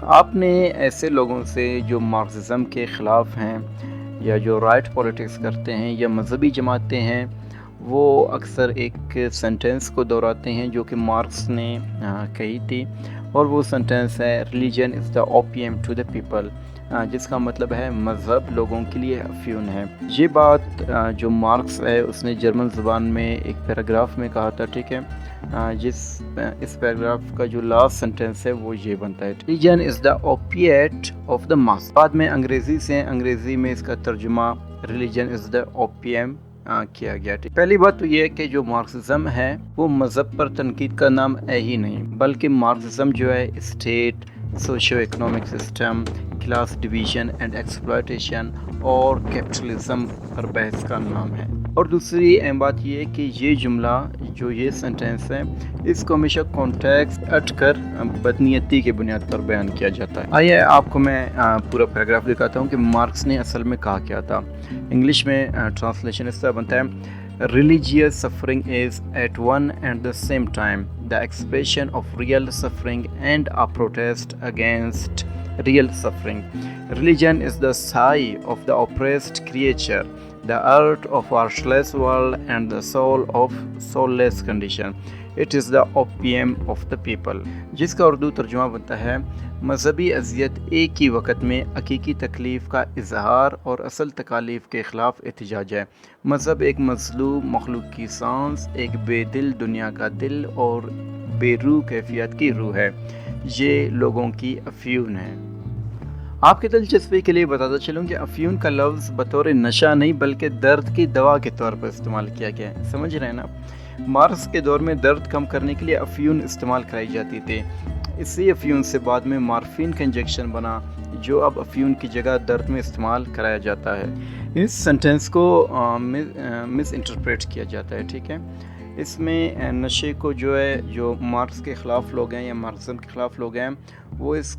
آپ نے ایسے لوگوں سے جو مارکسزم کے خلاف ہیں یا جو رائٹ پولیٹکس کرتے ہیں یا مذہبی جماعتیں ہیں، وہ اکثر ایک سینٹنس کو دہراتے ہیں جو کہ مارکس نے کہی تھی، اور وہ سینٹنس ہے religion is the opium to the people, جس کا مطلب ہے مذہب لوگوں کے لیے افیون ہے۔ یہ بات جو مارکس ہے اس نے جرمن زبان میں ایک پیراگراف میں کہا تھا، ٹھیک ہے، اس پیراگراف کا جو لاسٹ سینٹنس ہے وہ یہ بنتا ہے religion is the اوپیٹ of the ماس۔ بعد میں انگریزی میں اس کا ترجمہ ریلیجن از دا اوپیم کیا گیا۔ پہلی بات تو یہ ہے کہ جو مارکسزم ہے وہ مذہب پر تنقید کا نام ہے ہی نہیں، بلکہ مارکسزم جو ہے state, socio economic system, class division and exploitation اور کیپٹلزم پر بحث کا نام ہے۔ اور دوسری اہم بات یہ ہے کہ یہ جملہ جو یہ سینٹنس ہے اس کو ہمیشہ کانٹیکسٹ ہٹ کر بدنیتی کی بنیاد پر بیان کیا جاتا ہے۔ آئیے آپ کو میں پورا پیراگراف دکھاتا ہوں کہ مارکس نے اصل میں کہا کیا تھا۔ انگلش میں ٹرانسلیشن اس طرح بنتا ہے Religious suffering is at one and the same time the expression of real suffering and a protest against real suffering. Religion is the sigh of the oppressed creature, the art of artless world and the soul of soulless condition. It is the opium of the people. جس کا اردو ترجمہ بنتا ہے مذہبی اذیت ایک ہی وقت میں حقیقی تکلیف کا اظہار اور اصل تکالیف کے خلاف احتجاج ہے۔ مذہب ایک مظلوم مخلوق کی سانس، ایک بے دل دنیا کا دل اور بے روح کیفیت کی روح ہے۔ یہ لوگوں کی افیون ہے۔ آپ کی دلچسپی کے لیے بتاتا چلوں کہ افیون کا لفظ بطور نشہ نہیں بلکہ درد کی دوا کے طور پر استعمال کیا گیا ہے۔ سمجھ رہے ہیں نا؟ مارکس کے دور میں درد کم کرنے کے لیے افیون استعمال کرائی جاتی تھی۔ اسی افیون سے بعد میں مارفین کا انجیکشن بنا جو اب افیون کی جگہ درد میں استعمال کرایا جاتا ہے۔ اس سینٹنس کو مس انٹرپریٹ کیا جاتا ہے، ٹھیک ہے۔ اس میں نشے کو جو مارکس کے خلاف لوگ ہیں یا مارکسزم کے خلاف لوگ ہیں وہ اس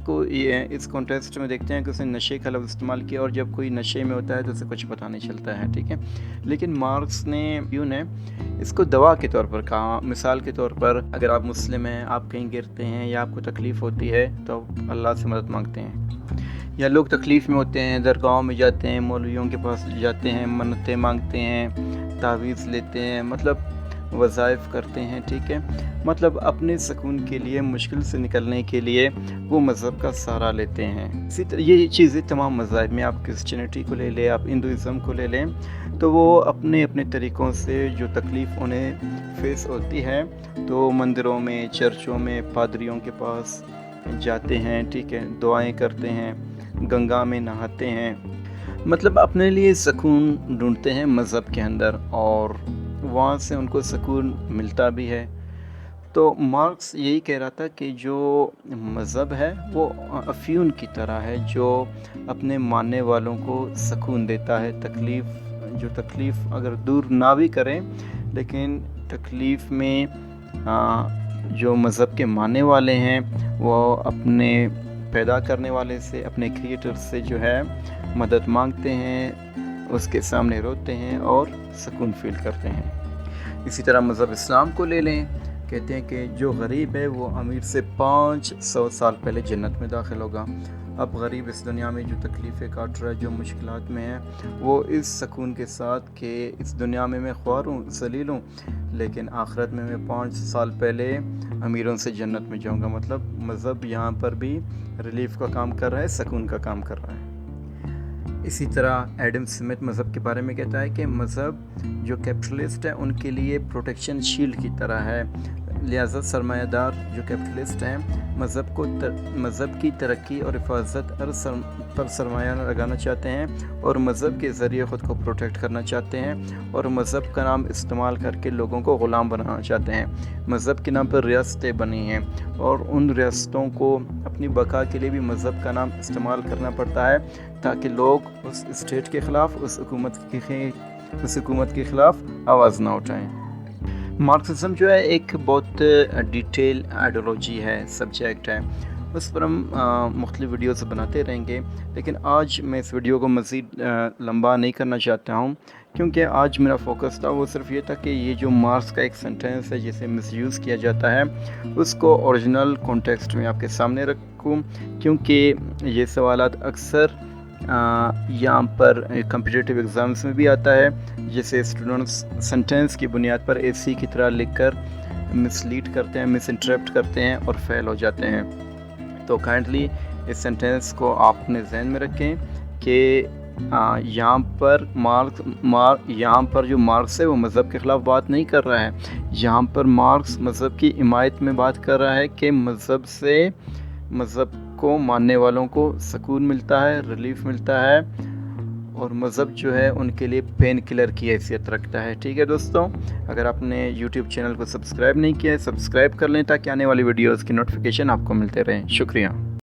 کانٹیکسٹ میں دیکھتے ہیں کہ اس نے نشے کا لفظ استعمال کیا، اور جب کوئی نشے میں ہوتا ہے تو اسے کچھ پتہ نہیں چلتا ہے، ٹھیک ہے۔ لیکن مارکس نے اس کو دوا کے طور پر کہا۔ مثال کے طور پر اگر آپ مسلم ہیں، آپ کہیں گرتے ہیں یا آپ کو تکلیف ہوتی ہے تو اللہ سے مدد مانگتے ہیں، یا لوگ تکلیف میں ہوتے ہیں درگاہوں میں جاتے ہیں، مولویوں کے پاس جاتے ہیں، منتیں مانگتے ہیں، تعویذ لیتے ہیں، مطلب وظائف کرتے ہیں، ٹھیک ہے۔ مطلب اپنے سکون کے لیے، مشکل سے نکلنے کے لیے وہ مذہب کا سہارا لیتے ہیں۔ اسی طرح یہ چیزیں تمام مذاہب میں، آپ کرسچینٹی کو لے لیں، آپ ہندوازم کو لے لیں، تو وہ اپنے اپنے طریقوں سے جو تکلیف انہیں فیس ہوتی ہے تو مندروں میں، چرچوں میں، پادریوں کے پاس جاتے ہیں، ٹھیک ہے، دعائیں کرتے ہیں، گنگا میں نہاتے ہیں، مطلب اپنے لیے سکون ڈھونڈتے ہیں مذہب کے اندر، اور وہاں سے ان کو سکون ملتا بھی ہے۔ تو مارکس یہی کہہ رہا تھا کہ جو مذہب ہے وہ افیون کی طرح ہے جو اپنے ماننے والوں کو سکون دیتا ہے۔ تکلیف اگر دور نہ بھی کریں، لیکن تکلیف میں جو مذہب کے ماننے والے ہیں وہ اپنے پیدا کرنے والے سے، اپنے کریٹر سے جو ہے مدد مانگتے ہیں، اس کے سامنے روتے ہیں اور سکون فیل کرتے ہیں۔ اسی طرح مذہب اسلام کو لے لیں، کہتے ہیں کہ جو غریب ہے وہ امیر سے 500 سال پہلے جنت میں داخل ہوگا۔ اب غریب اس دنیا میں جو تکلیفیں کاٹ رہا ہے، جو مشکلات میں ہے، وہ اس سکون کے ساتھ کہ اس دنیا میں خوار ہوں، ذلیل ہوں، لیکن آخرت میں 500 سال پہلے امیروں سے جنت میں جاؤں گا۔ مطلب مذہب یہاں پر بھی ریلیف کا کام کر رہا ہے، سکون کا کام کر رہا ہے۔ اسی طرح ایڈم سمتھ مذہب کے بارے میں کہتا ہے کہ مذہب جو کیپٹلسٹ ہے ان کے لیے پروٹیکشن شیلڈ کی طرح ہے، لہذا سرمایہ دار جو کیپٹلسٹ ہیں مذہب کی ترقی اور حفاظت پر سرمایہ لگانا چاہتے ہیں، اور مذہب کے ذریعے خود کو پروٹیکٹ کرنا چاہتے ہیں، اور مذہب کا نام استعمال کر کے لوگوں کو غلام بنانا چاہتے ہیں۔ مذہب کے نام پر ریاستیں بنی ہیں، اور ان ریاستوں کو اپنی بقا کے لیے بھی مذہب کا نام استعمال کرنا پڑتا ہے تاکہ لوگ اس اسٹیٹ کے خلاف، اس حکومت کے خلاف آواز نہ اٹھائیں۔ مارکسزم جو ہے ایک بہت ڈیٹیل آئیڈیالوجی ہے، سبجیکٹ ہے، اس پر ہم مختلف ویڈیوز بناتے رہیں گے، لیکن آج میں اس ویڈیو کو مزید لمبا نہیں کرنا چاہتا ہوں کیونکہ آج میرا فوکس تھا وہ صرف یہ تھا کہ یہ جو مارکس کا ایک سینٹینس ہے جسے مس یوز کیا جاتا ہے اس کو اوریجنل کانٹیکسٹ میں آپ کے سامنے رکھوں، کیونکہ یہ سوالات اکثر یہاں پر کمپٹیٹیو ایگزامس میں بھی آتا ہے، جسے اسٹوڈنٹس سینٹینس کی بنیاد پر اے سی کی طرح لکھ کر مس لیڈ کرتے ہیں، مس انٹرپٹ کرتے ہیں اور فیل ہو جاتے ہیں۔ تو کائنڈلی اس سینٹینس کو آپ اپنے ذہن میں رکھیں کہ یہاں پر جو مارکس ہے وہ مذہب کے خلاف بات نہیں کر رہا ہے، یہاں پر مارکس مذہب کی حمایت میں بات کر رہا ہے کہ مذہب کو ماننے والوں کو سکون ملتا ہے، ریلیف ملتا ہے، اور مذہب جو ہے ان کے لیے پین کلر کی حیثیت رکھتا ہے۔ ٹھیک ہے دوستوں، اگر آپ نے یوٹیوب چینل کو سبسکرائب نہیں کیا ہے سبسکرائب کر لیں تاکہ آنے والی ویڈیوز کی نوٹیفیکیشن آپ کو ملتے رہیں۔ شکریہ۔